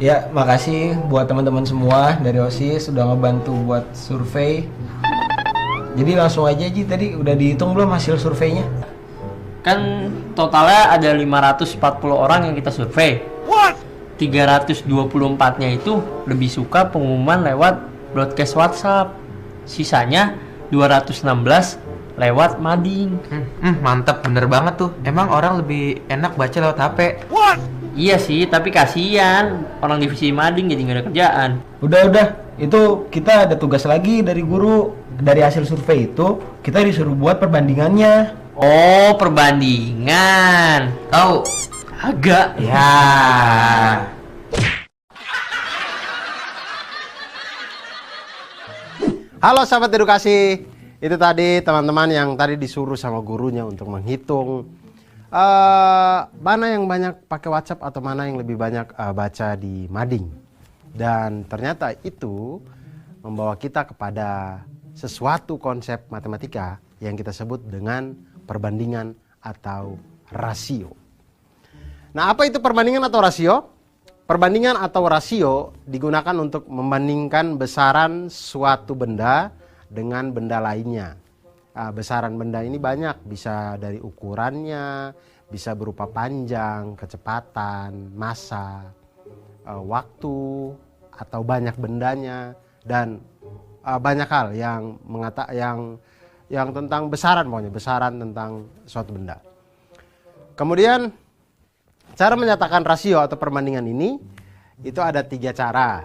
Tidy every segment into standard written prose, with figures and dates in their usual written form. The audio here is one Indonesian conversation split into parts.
Ya, makasih buat teman-teman semua dari OSIS sudah ngebantu buat survei. Jadi langsung aja Ji, tadi udah dihitung belum hasil surveinya? Kan totalnya ada 540 orang yang kita survei. 324-nya itu lebih suka pengumuman lewat broadcast WhatsApp. Sisanya 216 lewat mading. Mantep, bener banget tuh. Emang orang lebih enak baca lewat HP. Iya sih, tapi kasihan orang divisi mading jadi nggak ada kerjaan. Udah, itu kita ada tugas lagi dari guru. Dari hasil survei itu, kita disuruh buat perbandingannya. Oh, perbandingan. Tahu? Agak. Ya. Halo sahabat edukasi, itu tadi teman-teman yang tadi disuruh sama gurunya untuk menghitung mana yang banyak pakai WhatsApp atau mana yang lebih banyak baca di mading. Dan ternyata itu membawa kita kepada sesuatu konsep matematika yang kita sebut dengan perbandingan atau rasio. Nah, apa itu perbandingan atau rasio? Perbandingan atau rasio digunakan untuk membandingkan besaran suatu benda dengan benda lainnya. Besaran benda ini banyak, bisa dari ukurannya, bisa berupa panjang, kecepatan, massa, waktu, atau banyak bendanya, dan banyak hal yang tentang besaran, pokoknya besaran tentang suatu benda. Kemudian cara menyatakan rasio atau perbandingan ini itu ada 3 cara.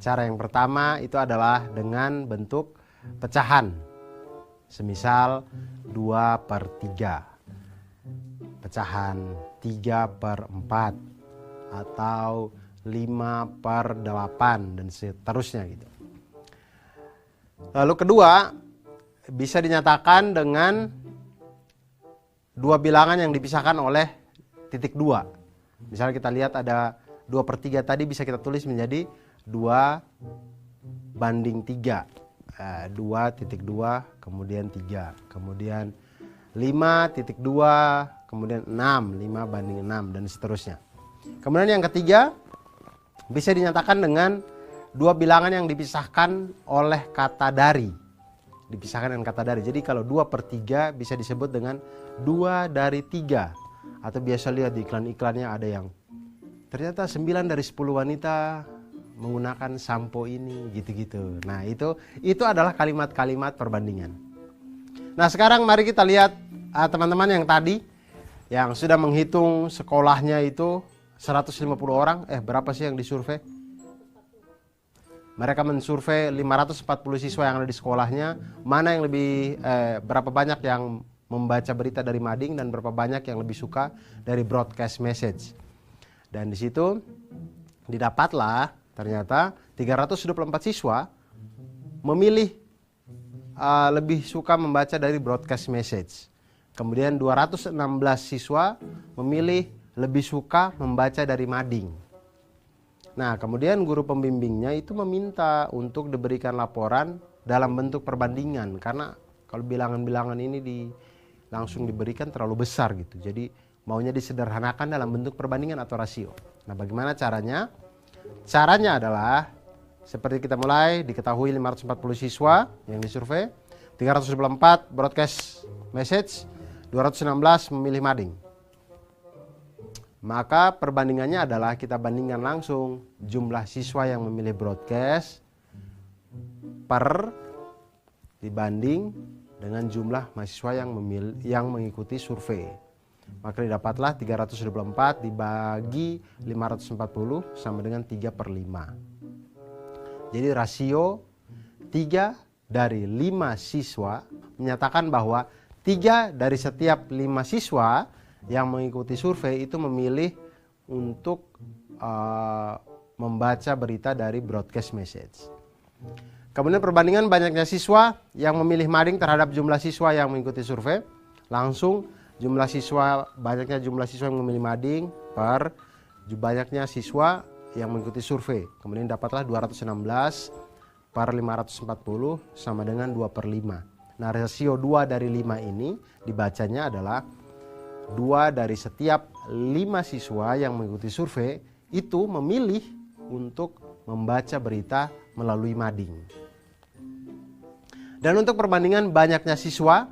Cara yang pertama itu adalah dengan bentuk pecahan. Semisal 2/3, pecahan 3/4, atau 5/8, dan seterusnya gitu. Lalu kedua, bisa dinyatakan dengan dua bilangan yang dipisahkan oleh titik 2. Misalnya kita lihat ada 2/3 tadi, bisa kita tulis menjadi 2/3. 2.2 kemudian 3, kemudian 5.2, kemudian 6, 5/6, dan seterusnya. Kemudian yang ketiga, bisa dinyatakan dengan dua bilangan yang dipisahkan oleh kata dari. Dipisahkan dengan kata dari. Jadi kalau 2/3 bisa disebut dengan 2/3. Atau biasa lihat di iklan-iklannya ada yang ternyata 9 dari 10 wanita menggunakan sampo ini, gitu-gitu. Nah, itu adalah kalimat-kalimat perbandingan. Nah, sekarang mari kita lihat teman-teman yang tadi yang sudah menghitung sekolahnya itu 150 orang. Berapa sih yang disurvei? Mereka mensurvei 540 siswa yang ada di sekolahnya. Mana yang lebih berapa banyak yang membaca berita dari mading dan berapa banyak yang lebih suka dari broadcast message. Dan di situ didapatlah ternyata 324 siswa memilih lebih suka membaca dari broadcast message. Kemudian 216 siswa memilih lebih suka membaca dari mading. Nah, kemudian guru pembimbingnya itu meminta untuk diberikan laporan dalam bentuk perbandingan, karena kalau bilangan-bilangan ini langsung diberikan terlalu besar gitu. Jadi maunya disederhanakan dalam bentuk perbandingan atau rasio. Nah, bagaimana caranya? Caranya adalah seperti kita mulai, diketahui 540 siswa yang disurvei, 324 broadcast message, 216 memilih mading. Maka perbandingannya adalah kita bandingkan langsung jumlah siswa yang memilih broadcast dibanding dengan jumlah mahasiswa yang mengikuti survei. Maka didapatlah 324 dibagi 540 sama dengan 3/5. Jadi rasio 3 dari 5 siswa menyatakan bahwa 3 dari setiap 5 siswa yang mengikuti survei itu memilih untuk membaca berita dari broadcast message. Kemudian perbandingan banyaknya siswa yang memilih mading terhadap jumlah siswa yang mengikuti survei. Langsung banyaknya jumlah siswa yang memilih mading per banyaknya siswa yang mengikuti survei. Kemudian dapatlah 216 per 540 sama dengan 2/5. Nah, rasio 2 dari 5 ini dibacanya adalah 2 dari setiap 5 siswa yang mengikuti survei itu memilih untuk membaca berita melalui mading. Dan untuk perbandingan banyaknya siswa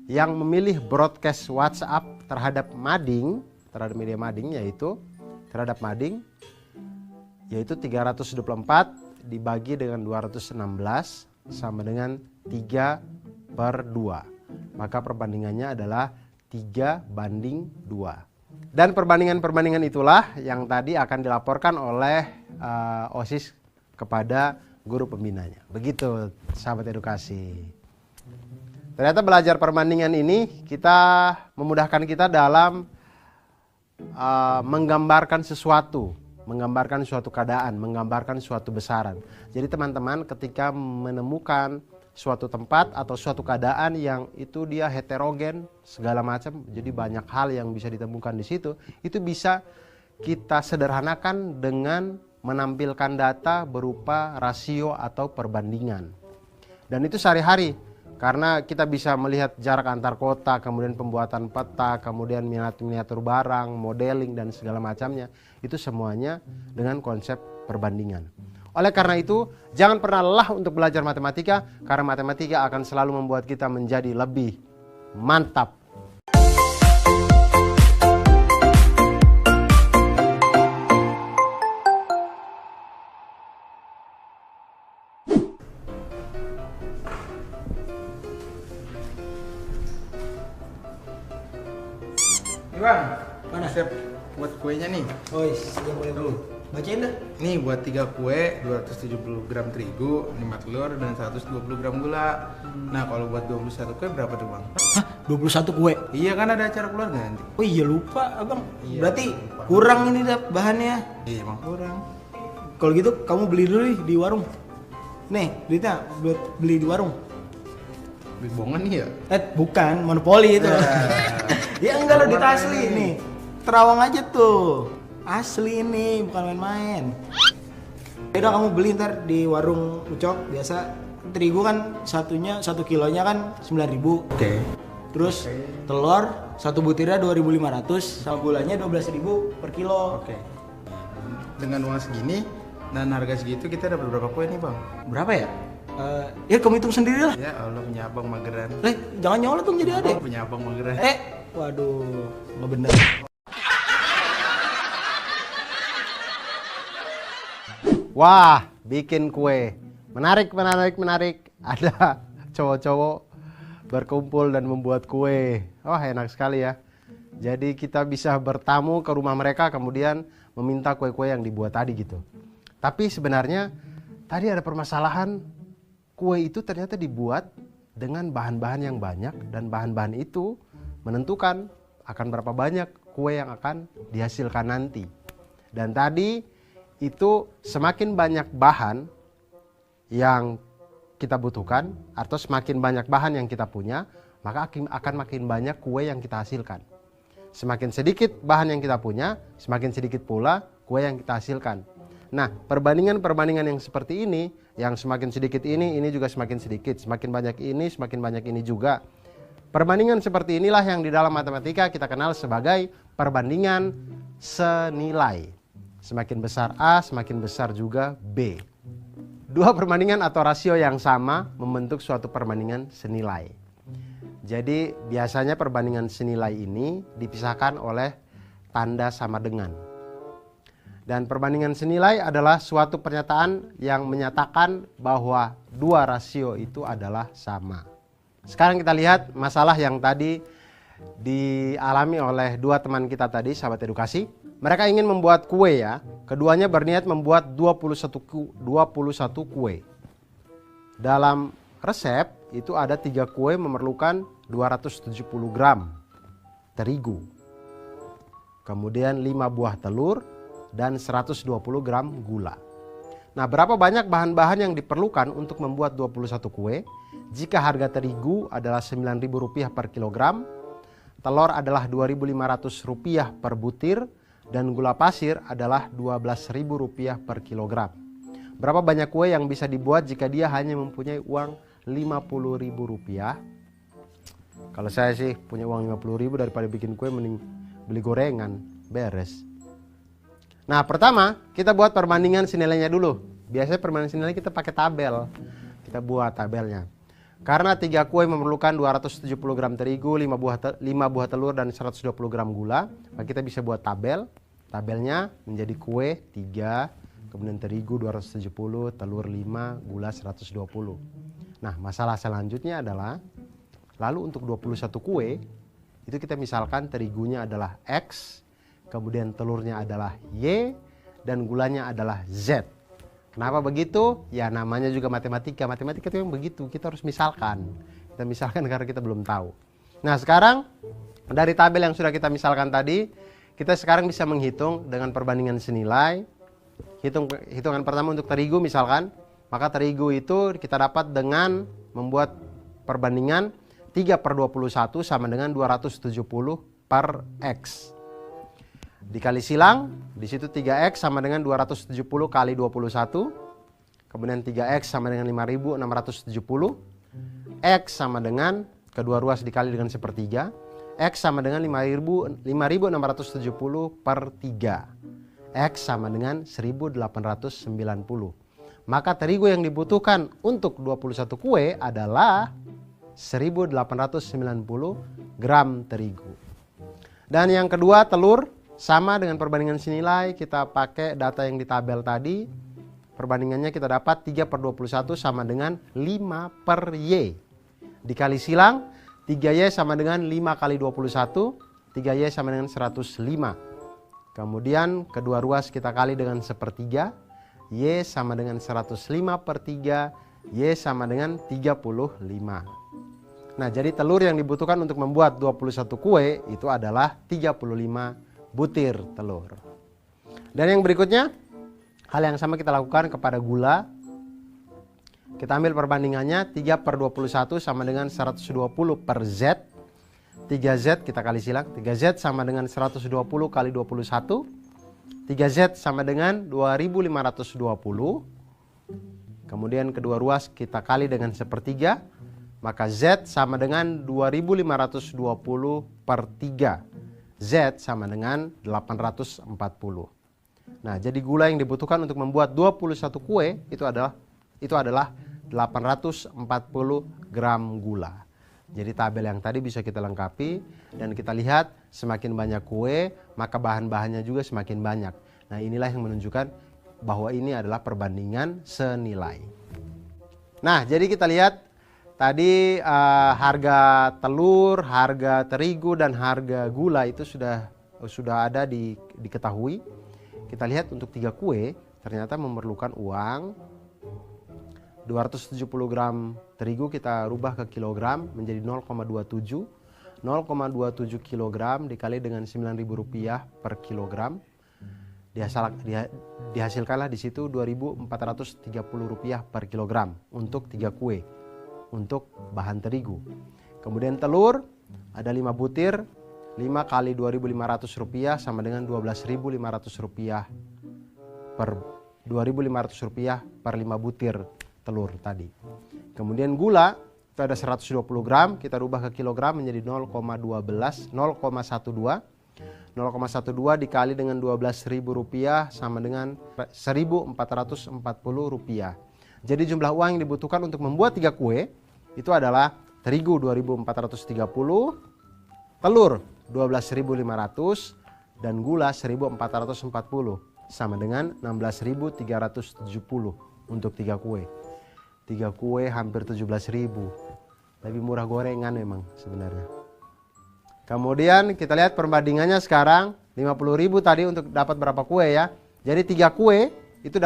yang memilih broadcast WhatsApp terhadap mading, terhadap media mading terhadap mading yaitu 324 dibagi dengan 216 sama dengan 3/2. Maka perbandingannya adalah 3:2. Dan perbandingan-perbandingan itulah yang tadi akan dilaporkan oleh OSIS kepada guru pembinanya. Begitu sahabat edukasi. Ternyata belajar perbandingan ini memudahkan kita dalam menggambarkan sesuatu, menggambarkan suatu keadaan, menggambarkan suatu besaran. Jadi teman-teman ketika menemukan suatu tempat atau suatu keadaan yang itu dia heterogen segala macam, jadi banyak hal yang bisa ditemukan di situ, itu bisa kita sederhanakan dengan menampilkan data berupa rasio atau perbandingan. Dan itu sehari-hari karena kita bisa melihat jarak antar kota, kemudian pembuatan peta, kemudian miniatur barang, modeling dan segala macamnya, itu semuanya dengan konsep perbandingan. Oleh karena itu, jangan pernah lelah untuk belajar matematika, karena matematika akan selalu membuat kita menjadi lebih mantap. Bang, Mana? siap buat kuenya nih. Oh, iya boleh dulu. Bacain dah. Nih buat 3 kue, 270 gram terigu, 5 telur, dan 120 gram gula. Nah kalau buat 21 kue berapa tuh bang? Hah? 21 kue? Iya kan ada acara keluarga nanti. Oh iya lupa abang. Iya, Berarti lupa. kurang ini dah bahannya. Iya emang kurang. Kalau gitu kamu beli dulu nih di warung. Nih duitnya buat beli di warung. Beli bohongan nih ya? Bukan, monopoli itu. Ya enggak lo duit Warung asli ini. nih. Terawang aja tuh. Asli ini, bukan main-main. Udah kamu beli ntar di warung Ucok biasa. Terigu kan satunya 1 kilonya kan 9.000. Oke. Terus telur 1 butirnya 2.500 sama gulanya 12.000 per kilo. Oke. Dengan uang segini dan harga segitu kita dapat berapa kue nih bang? Berapa ya? Ya kamu hitung sendiri lah. Ya Allah punya abang mageran. Jangan nyolot dong jadi adek. Punya abang mageran. Waduh, nggak bener. Wah, bikin kue. Menarik. Ada cowok-cowok berkumpul dan membuat kue. Wah, enak sekali ya. Jadi kita bisa bertamu ke rumah mereka kemudian meminta kue-kue yang dibuat tadi gitu. Tapi sebenarnya tadi ada permasalahan. Kue itu ternyata dibuat dengan bahan-bahan yang banyak dan bahan-bahan itu menentukan akan berapa banyak kue yang akan dihasilkan nanti. Dan tadi itu semakin banyak bahan yang kita butuhkan atau semakin banyak bahan yang kita punya, maka akan makin banyak kue yang kita hasilkan. Semakin sedikit bahan yang kita punya, semakin sedikit pula kue yang kita hasilkan. Nah, perbandingan-perbandingan yang seperti ini, yang semakin sedikit ini juga semakin sedikit, semakin banyak ini, semakin banyak ini juga. Perbandingan seperti inilah yang di dalam matematika kita kenal sebagai perbandingan senilai. Semakin besar A, semakin besar juga B. Dua perbandingan atau rasio yang sama membentuk suatu perbandingan senilai. Jadi biasanya perbandingan senilai ini dipisahkan oleh tanda sama dengan. Dan perbandingan senilai adalah suatu pernyataan yang menyatakan bahwa dua rasio itu adalah sama. Sekarang kita lihat masalah yang tadi dialami oleh dua teman kita tadi, sahabat edukasi. Mereka ingin membuat kue ya. Keduanya berniat membuat 21 kue. Dalam resep itu ada 3 kue memerlukan 270 gram terigu. Kemudian 5 buah telur dan 120 gram gula. Nah, berapa banyak bahan-bahan yang diperlukan untuk membuat 21 kue? Jika harga terigu adalah Rp9.000 per kilogram, telur adalah Rp2.500 per butir, dan gula pasir adalah Rp12.000 per kilogram. Berapa banyak kue yang bisa dibuat jika dia hanya mempunyai uang Rp50.000? Kalau saya sih punya uang 50.000 daripada bikin kue mending beli gorengan, beres. Nah, pertama kita buat perbandingan senilainya dulu. Biasanya perbandingan senilai kita pakai tabel. Kita buat tabelnya. Karena 3 kue memerlukan 270 gram terigu, 5 buah telur, dan 120 gram gula, maka kita bisa buat tabel. Tabelnya menjadi kue 3, kemudian terigu 270, telur 5, gula 120. Nah, masalah selanjutnya adalah, lalu untuk 21 kue, itu kita misalkan terigunya adalah X, kemudian telurnya adalah Y, dan gulanya adalah Z. Kenapa begitu? Ya namanya juga matematika. Matematika itu yang begitu, kita harus misalkan. Kita misalkan karena kita belum tahu. Nah sekarang dari tabel yang sudah kita misalkan tadi, kita sekarang bisa menghitung dengan perbandingan senilai. Hitungan pertama untuk terigu misalkan, maka terigu itu kita dapat dengan membuat perbandingan 3/21 sama dengan 270 per X. Dikali silang, di situ 3X sama dengan 270 kali 21. Kemudian 3X sama dengan 5.670. X sama dengan kedua ruas dikali dengan sepertiga. X sama dengan 5.670 per 3. X sama dengan 1890. Maka terigu yang dibutuhkan untuk 21 kue adalah 1890 gram terigu. Dan yang kedua telur. Sama dengan perbandingan senilai, kita pakai data yang di tabel tadi. Perbandingannya kita dapat 3/21 sama dengan 5 per Y. Dikali silang, 3Y sama dengan 5 kali 21, 3Y sama dengan 105. Kemudian kedua ruas kita kali dengan sepertiga, Y sama dengan 105 per 3, Y sama dengan 35. Nah jadi telur yang dibutuhkan untuk membuat 21 kue itu adalah 35 butir telur. Dan yang berikutnya, hal yang sama kita lakukan kepada gula. Kita ambil perbandingannya 3/21 sama dengan 120 per Z. 3Z kita kali silang, 3Z sama dengan 120 kali 21. 3Z sama dengan 2520. Kemudian kedua ruas kita kali dengan sepertiga, maka Z sama dengan 2520 per 3. Z sama dengan 840. Nah, jadi gula yang dibutuhkan untuk membuat 21 kue itu adalah 840 gram gula. Jadi tabel yang tadi bisa kita lengkapi dan kita lihat semakin banyak kue, maka bahan-bahannya juga semakin banyak. Nah, inilah yang menunjukkan bahwa ini adalah perbandingan senilai. Nah, jadi kita lihat tadi harga telur, harga terigu, dan harga gula itu sudah ada diketahui. Kita lihat untuk 3 kue ternyata memerlukan uang 270 gram terigu kita rubah ke kilogram menjadi 0,27. 0,27 kilogram dikali dengan Rp9.000 per kilogram. Dihasilkanlah di situ Rp2.430 per kilogram untuk 3 kue. Untuk bahan terigu. Kemudian telur ada 5 butir, 5 kali Rp2.500 sama dengan Rp12.500 per Rp2.500 per 5 butir telur tadi. Kemudian gula itu ada 120 gram, kita rubah ke kilogram menjadi 0,12 dikali dengan Rp12.000 sama dengan Rp1.440. Jadi jumlah uang yang dibutuhkan untuk membuat 3 kue itu adalah terigu 2.430, telur 12.500, dan gula 1.440 sama dengan 16.370 untuk 3 kue. 3 kue hampir 17.000. Lebih murah gorengan memang sebenarnya. Kemudian kita lihat perbandingannya sekarang 50.000 tadi untuk dapat berapa kue ya. Jadi 3 kue itu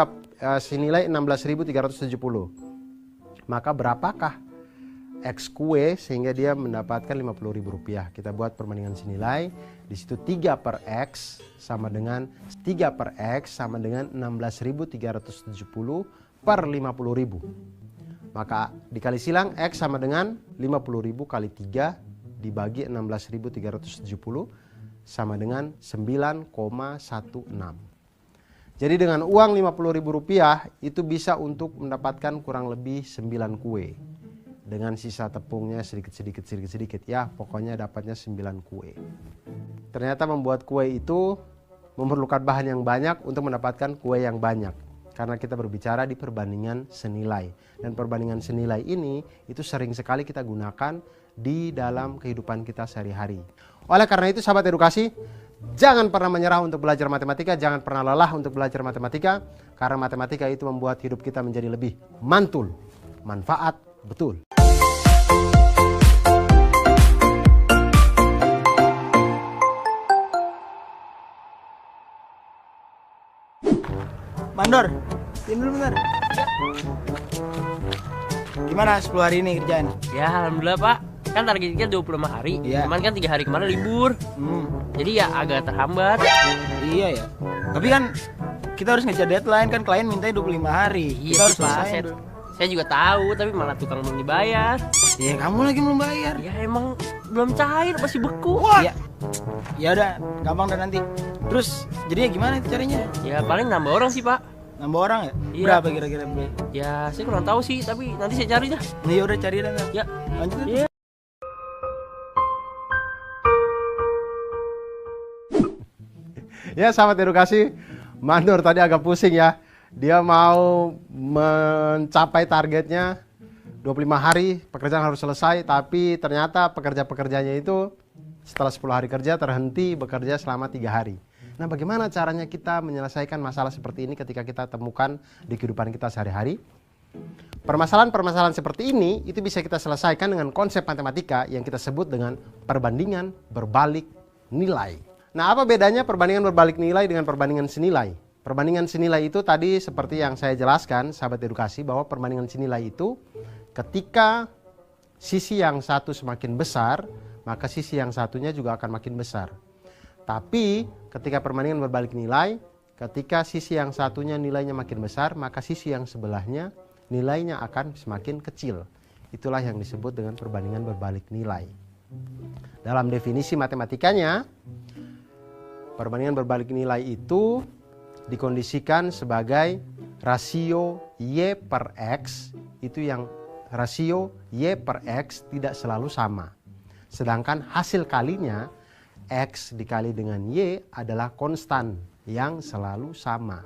senilai 16.370. Maka berapakah X kue sehingga dia mendapatkan Rp50.000? Kita buat perbandingan senilai. Di situ 3 per X sama dengan 3 per X sama dengan 16.370 per 50.000. Maka dikali silang X sama dengan 50.000 kali 3 dibagi 16.370 sama dengan 9,16. Jadi dengan uang Rp50.000 itu bisa untuk mendapatkan kurang lebih 9 kue. Dengan sisa tepungnya sedikit ya, pokoknya dapatnya 9 kue. Ternyata membuat kue itu memerlukan bahan yang banyak untuk mendapatkan kue yang banyak. Karena kita berbicara di perbandingan senilai. Dan perbandingan senilai ini itu sering sekali kita gunakan di dalam kehidupan kita sehari-hari. Oleh karena itu sahabat edukasi, jangan pernah menyerah untuk belajar matematika, jangan pernah lelah untuk belajar matematika. Karena matematika itu membuat hidup kita menjadi lebih mantul, manfaat betul. Mandor, ini dulu bentar. Gimana 10 hari ini kerjaan? Ya alhamdulillah Pak, kan targetnya 25 hari. Iya. Cuman kan 3 hari kemarin libur. Jadi ya agak terhambat. Iya ya. Tapi kan kita harus ngejar deadline, kan klien mintanya 25 hari. Iya Kita harus sih, Pak. selesai. Saya juga tahu, tapi malah tukang belum dibayar. Ya kamu lagi belum bayar. Ya emang belum cair, masih beku. Iya. Ya udah, gampang dan nanti. Terus jadinya gimana itu caranya? Ya paling nambah orang sih Pak. Nambah orang ya? Iya. Berapa kira-kira? Ya saya kurang tahu sih, tapi nanti saya cari dah. Nih udah cari dan Ya. lanjut. Iya. Ya sahabat edukasi, Mandor tadi agak pusing ya. Dia mau mencapai targetnya 25 hari pekerjaan harus selesai, tapi ternyata pekerja-pekerjanya itu setelah 10 hari kerja terhenti bekerja selama 3 hari. Nah, bagaimana caranya kita menyelesaikan masalah seperti ini ketika kita temukan di kehidupan kita sehari-hari? Permasalahan-permasalahan seperti ini itu bisa kita selesaikan dengan konsep matematika yang kita sebut dengan perbandingan berbalik nilai. Nah, apa bedanya perbandingan berbalik nilai dengan perbandingan senilai? Perbandingan senilai itu tadi seperti yang saya jelaskan, sahabat edukasi, bahwa perbandingan senilai itu ketika sisi yang satu semakin besar, maka sisi yang satunya juga akan makin besar. Tapi ketika perbandingan berbalik nilai, ketika sisi yang satunya nilainya makin besar, maka sisi yang sebelahnya nilainya akan semakin kecil. Itulah yang disebut dengan perbandingan berbalik nilai. Dalam definisi matematikanya, perbandingan berbalik nilai itu dikondisikan sebagai rasio Y per X, itu yang rasio Y per X tidak selalu sama. Sedangkan hasil kalinya X dikali dengan Y adalah konstan yang selalu sama.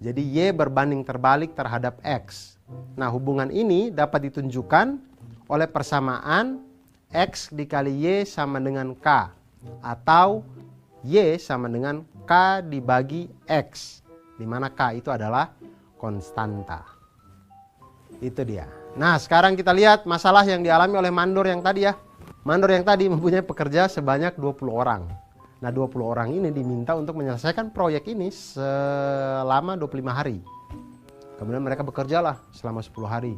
Jadi Y berbanding terbalik terhadap X. Nah, hubungan ini dapat ditunjukkan oleh persamaan X dikali Y sama dengan K, atau Y sama dengan K dibagi X, di mana K itu adalah konstanta. Itu dia. Nah, sekarang kita lihat masalah yang dialami oleh Mandor yang tadi ya. Mandor yang tadi mempunyai pekerja sebanyak 20 orang. Nah, 20 orang ini diminta untuk menyelesaikan proyek ini selama 25 hari. Kemudian mereka bekerjalah selama 10 hari.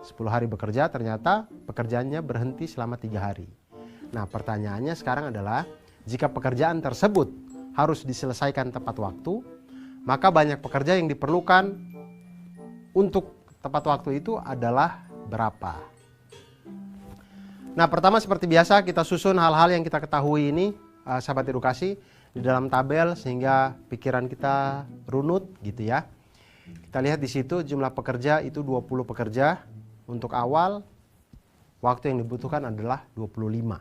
10 hari bekerja, ternyata pekerjaannya berhenti selama 3 hari. Nah, pertanyaannya sekarang adalah, jika pekerjaan tersebut harus diselesaikan tepat waktu, maka banyak pekerja yang diperlukan untuk tepat waktu itu adalah berapa? Nah, pertama seperti biasa kita susun hal-hal yang kita ketahui ini, sahabat edukasi, di dalam tabel sehingga pikiran kita runut gitu ya. Kita lihat di situ jumlah pekerja itu 20 pekerja. Untuk awal, waktu yang dibutuhkan adalah 25.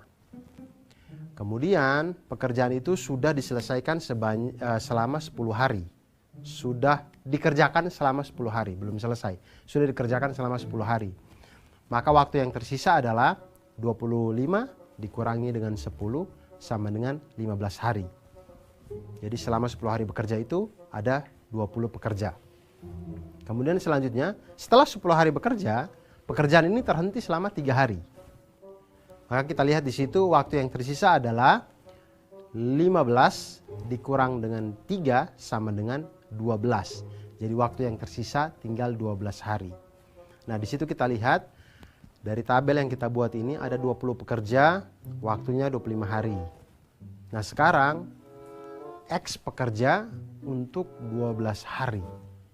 Kemudian pekerjaan itu sudah diselesaikan selama 10 hari. Sudah dikerjakan selama 10 hari, belum selesai. Sudah dikerjakan selama 10 hari. Maka waktu yang tersisa adalah 25 dikurangi dengan 10 sama dengan 15 hari. Jadi selama 10 hari bekerja itu ada 20 pekerja. Kemudian selanjutnya, setelah 10 hari bekerja, pekerjaan ini terhenti selama 3 hari. Maka kita lihat di situ waktu yang tersisa adalah 15 dikurang dengan 3 sama dengan 12. Jadi waktu yang tersisa tinggal 12 hari. Nah, di situ kita lihat dari tabel yang kita buat ini ada 20 pekerja, waktunya 25 hari. Nah, sekarang X pekerja untuk 12 hari.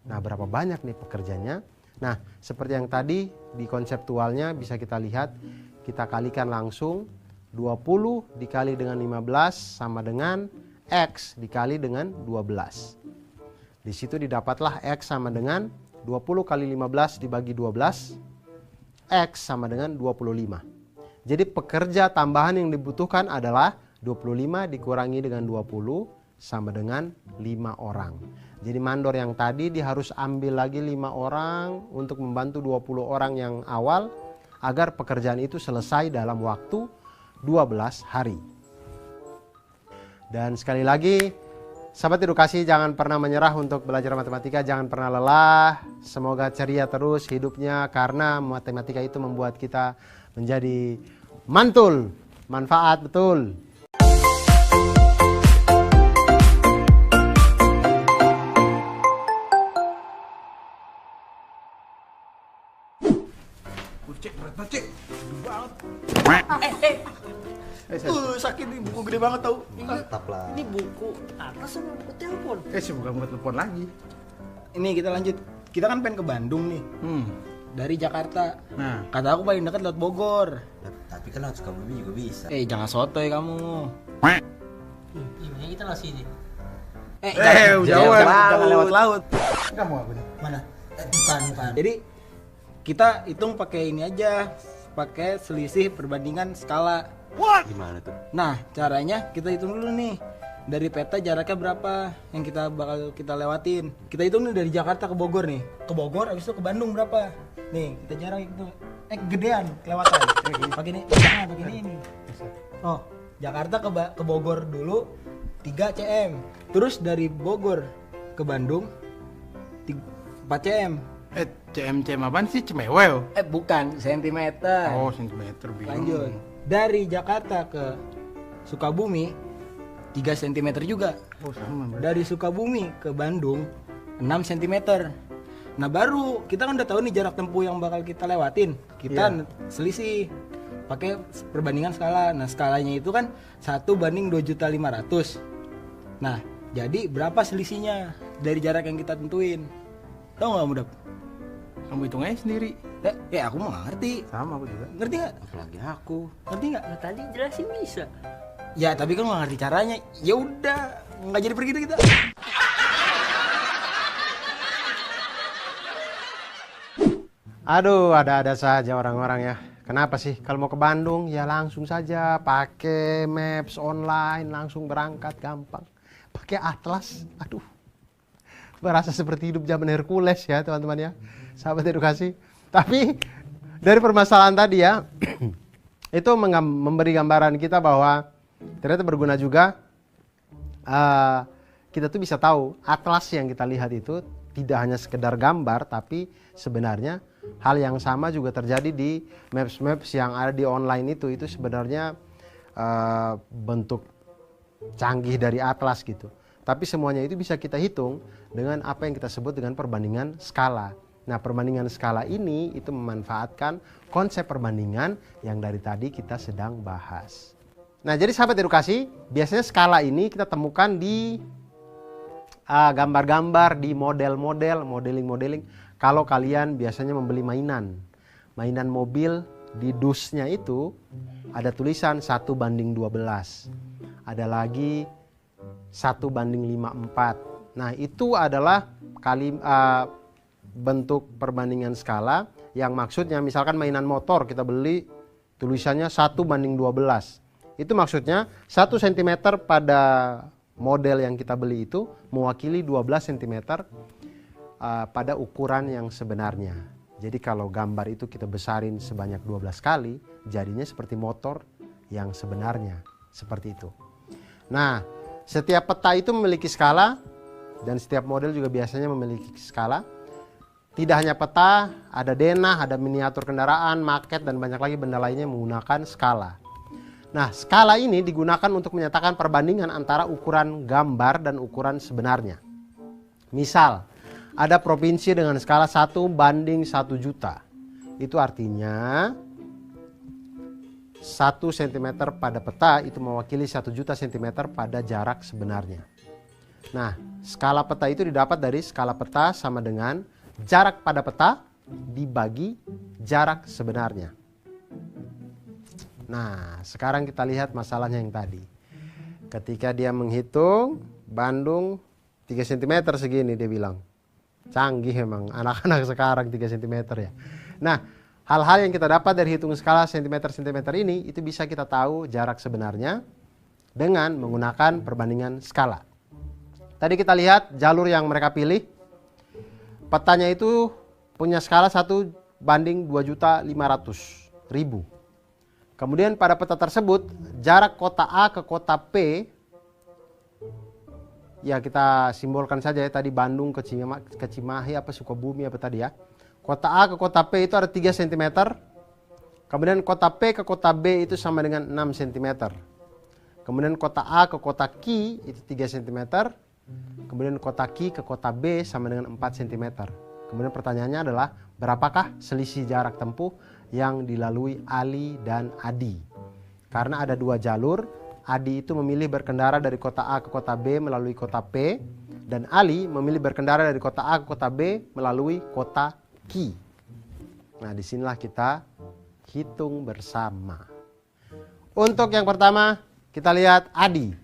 Nah, berapa banyak nih pekerjanya? Nah, seperti yang tadi di konseptualnya bisa kita lihat, kita kalikan langsung 20 dikali dengan 15 sama dengan X dikali dengan 12. Di situ didapatlah X sama dengan 20 kali 15 dibagi 12, X sama dengan 25. Jadi pekerja tambahan yang dibutuhkan adalah 25 dikurangi dengan 20 sama dengan 5 orang. Jadi mandor yang tadi dia harus ambil lagi 5 orang untuk membantu 20 orang yang awal agar pekerjaan itu selesai dalam waktu 12 hari. Dan sekali lagi, sahabat edukasi, jangan pernah menyerah untuk belajar matematika, jangan pernah lelah. Semoga ceria terus hidupnya karena matematika itu membuat kita menjadi mantul, manfaat betul. Cek, berat banget, Cek. Sakit nih, buku gede banget tau. Mantap lah. Ini buku atas sama buku telepon. Sih bukan buat telepon lagi. Ini kita lanjut. Kita kan pengen ke Bandung nih. Dari Jakarta. Nah, Kata aku paling dekat lewat Bogor. Tapi kan lewat Sukabumi juga bisa. Jangan sotoy kamu. Ini kita lah sini. Jangan lewat laut. kamu apa nih? Mana? Bukan. Jadi kita hitung pakai ini aja, pakai selisih perbandingan skala. Gimana tuh? Nah, caranya kita hitung dulu nih. Dari peta jaraknya berapa yang bakal kita lewatin. Kita hitung nih dari Jakarta ke Bogor nih. Ke Bogor habis itu ke Bandung berapa? Nih, kita jarak itu gedean kelewatan. Pakai ini. Jangan pakai ini. Oh, Jakarta ke Bogor dulu 3 cm. Terus dari Bogor ke Bandung 4 cm. CM apaan sih? Cemewel? Bukan, sentimeter. Oh, sentimeter bingung. Lanjut. Dari Jakarta ke Sukabumi 3 cm juga. Oh, sama berarti. Dari Sukabumi ke Bandung 6 cm. Nah, baru kita kan udah tahu nih jarak tempuh yang bakal kita lewatin. Kita selisih pakai perbandingan skala. Nah, skalanya itu kan 1:2.500.000. Nah, jadi berapa selisihnya dari jarak yang kita tentuin? Tahu nggak, Mudap? Kamu hitung aja sendiri. Aku mah nggak ngerti. Sama aku juga. Ngerti nggak? Apalagi aku. Ngerti nggak? Nah, tadi jelasin bisa. Ya, tapi kan nggak ngerti caranya. Ya udah, nggak jadi pergi deh kita. Aduh, ada-ada saja orang-orang ya. Kenapa sih? Kalau mau ke Bandung ya langsung saja pakai maps online, langsung berangkat gampang. Pakai atlas, aduh. Berasa seperti hidup zaman Hercules ya teman-teman ya. Sahabat edukasi. Tapi dari permasalahan tadi ya, itu memberi gambaran kita bahwa ternyata berguna juga. Kita tuh bisa tahu atlas yang kita lihat itu tidak hanya sekedar gambar, tapi sebenarnya hal yang sama juga terjadi di maps-maps yang ada di online itu sebenarnya bentuk canggih dari atlas gitu. Tapi semuanya itu bisa kita hitung dengan apa yang kita sebut dengan perbandingan skala. Nah, perbandingan skala ini itu memanfaatkan konsep perbandingan yang dari tadi kita sedang bahas. Nah, jadi sahabat edukasi, biasanya skala ini kita temukan di gambar-gambar, di model-model, modeling-modeling. Kalau kalian biasanya membeli mainan mobil, di dusnya itu ada tulisan 1:12. Ada lagi 1:54. Nah, itu adalah bentuk perbandingan skala yang maksudnya misalkan mainan motor kita beli tulisannya 1:12. Itu maksudnya 1 cm pada model yang kita beli itu mewakili 12 cm pada ukuran yang sebenarnya. Jadi kalau gambar itu kita besarin sebanyak 12 kali, jadinya seperti motor yang sebenarnya. Seperti itu. Nah, setiap peta itu memiliki skala dan setiap model juga biasanya memiliki skala. Tidak hanya peta, ada denah, ada miniatur kendaraan, maket, dan banyak lagi benda lainnya menggunakan skala. Nah, skala ini digunakan untuk menyatakan perbandingan antara ukuran gambar dan ukuran sebenarnya. Misal, ada provinsi dengan skala 1:1 juta. Itu artinya 1 cm pada peta itu mewakili 1 juta cm pada jarak sebenarnya. Nah, skala peta itu didapat dari skala peta sama dengan jarak pada peta dibagi jarak sebenarnya. Nah, sekarang kita lihat masalahnya yang tadi. Ketika dia menghitung Bandung 3 cm segini, dia bilang. Canggih memang anak-anak sekarang 3 cm ya. Nah, hal-hal yang kita dapat dari hitung skala sentimeter-sentimeter ini itu bisa kita tahu jarak sebenarnya dengan menggunakan perbandingan skala. tadi kita lihat jalur yang mereka pilih. Petanya itu punya skala 1:2.500.000. Kemudian pada peta tersebut jarak kota A ke kota P, ya kita simbolkan saja ya, tadi Bandung ke Cimahi apa Sukabumi apa tadi ya. Kota A ke kota P itu ada 3 cm. Kemudian kota P ke kota B itu sama dengan 6 cm. Kemudian kota A ke kota Q itu 3 cm. Kemudian kota Q ke kota B sama dengan 4 cm. Kemudian pertanyaannya adalah berapakah selisih jarak tempuh yang dilalui Ali dan Adi? Karena ada 2 jalur, Adi itu memilih berkendara dari kota A ke kota B melalui kota P, dan Ali memilih berkendara dari kota A ke kota B melalui kota Q. Nah, disinilah kita hitung bersama. Untuk yang pertama, kita lihat Adi.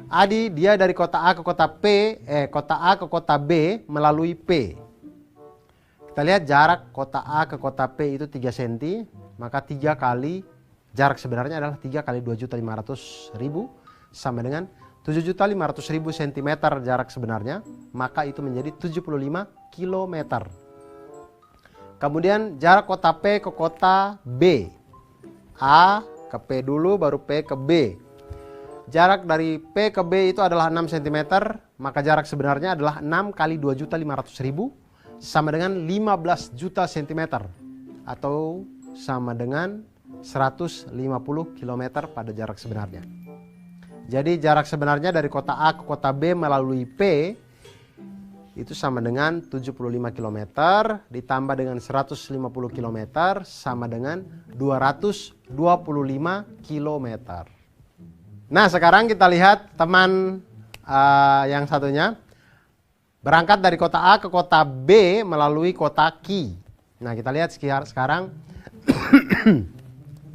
Adi dia dari kota A ke kota kota A ke kota B melalui P. Kita lihat jarak kota A ke kota P itu 3 cm, maka 3 kali jarak sebenarnya adalah 3 kali 2.500.000 sama dengan 7.500.000 cm jarak sebenarnya, maka itu menjadi 75 km. Kemudian jarak kota P ke kota B. A ke P dulu baru P ke B. Jarak dari P ke B itu adalah 6 cm, maka jarak sebenarnya adalah 6 kali 2.500.000 sama dengan 15 juta cm atau sama dengan 150 km pada jarak sebenarnya. Jadi jarak sebenarnya dari kota A ke kota B melalui P itu sama dengan 75 km ditambah dengan 150 km sama dengan 225 km. Nah, sekarang kita lihat teman yang satunya. Berangkat dari kota A ke kota B melalui kota Q. Nah, kita lihat sekarang.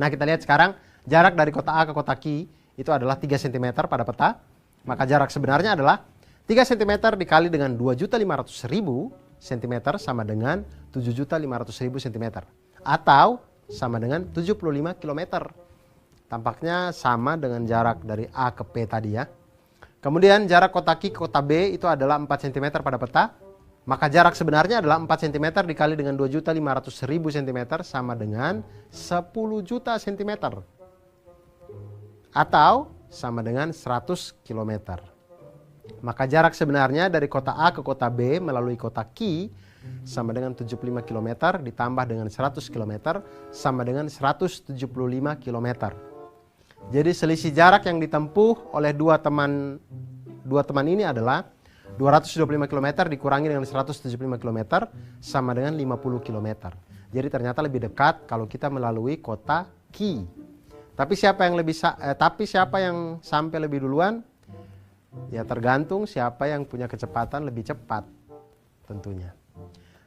Nah, kita lihat sekarang jarak dari kota A ke kota Q itu adalah 3 cm pada peta. Maka jarak sebenarnya adalah 3 cm dikali dengan 2.500.000 cm sama dengan 7.500.000 cm. Atau sama dengan 75 km. Tampaknya sama dengan jarak dari A ke P tadi ya. Kemudian jarak kota Q ke kota B itu adalah 4 cm pada peta. Maka jarak sebenarnya adalah 4 cm dikali dengan 2.500.000 cm sama dengan 10 juta cm. Atau sama dengan 100 km. Maka jarak sebenarnya dari kota A ke kota B melalui kota Q sama dengan 75 km ditambah dengan 100 km sama dengan 175 km. Jadi selisih jarak yang ditempuh oleh dua teman ini adalah 225 km dikurangi dengan 175 km sama dengan 50 km. Jadi ternyata lebih dekat kalau kita melalui kota Q. Tapi siapa yang sampai lebih duluan? Ya tergantung siapa yang punya kecepatan lebih cepat tentunya.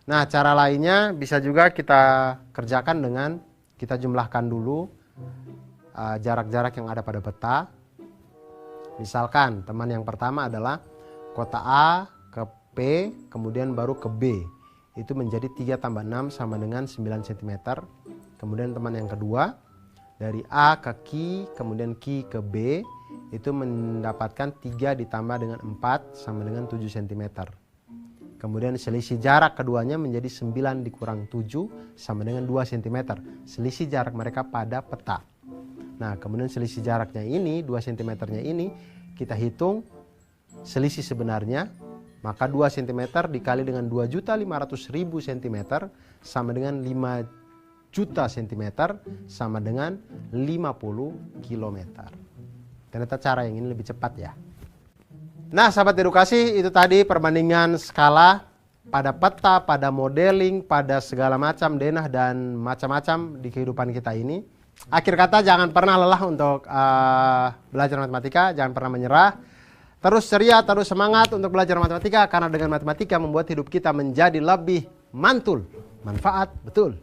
Nah, cara lainnya bisa juga kita kerjakan dengan kita jumlahkan dulu jarak-jarak yang ada pada peta. Misalkan teman yang pertama adalah kota A ke P kemudian baru ke B, itu menjadi 3 tambah 6 sama dengan 9 cm. Kemudian teman yang kedua dari A ke Q kemudian Q ke B itu mendapatkan 3 ditambah dengan 4 sama dengan 7 cm. Kemudian selisih jarak keduanya menjadi 9 dikurang 7 sama dengan 2 cm. Selisih jarak mereka pada peta. Nah, kemudian selisih jaraknya ini, 2 cm-nya ini, kita hitung selisih sebenarnya. Maka 2 cm dikali dengan 2.500.000 cm sama dengan 5 juta cm sama dengan 50 km. Ternyata cara yang ini lebih cepat ya. Nah, sahabat edukasi, itu tadi perbandingan skala pada peta, pada modeling, pada segala macam denah dan macam-macam di kehidupan kita ini. Akhir kata, jangan pernah lelah untuk belajar matematika, jangan pernah menyerah. Terus ceria, terus semangat untuk belajar matematika, karena dengan matematika membuat hidup kita menjadi lebih mantul, manfaat, betul.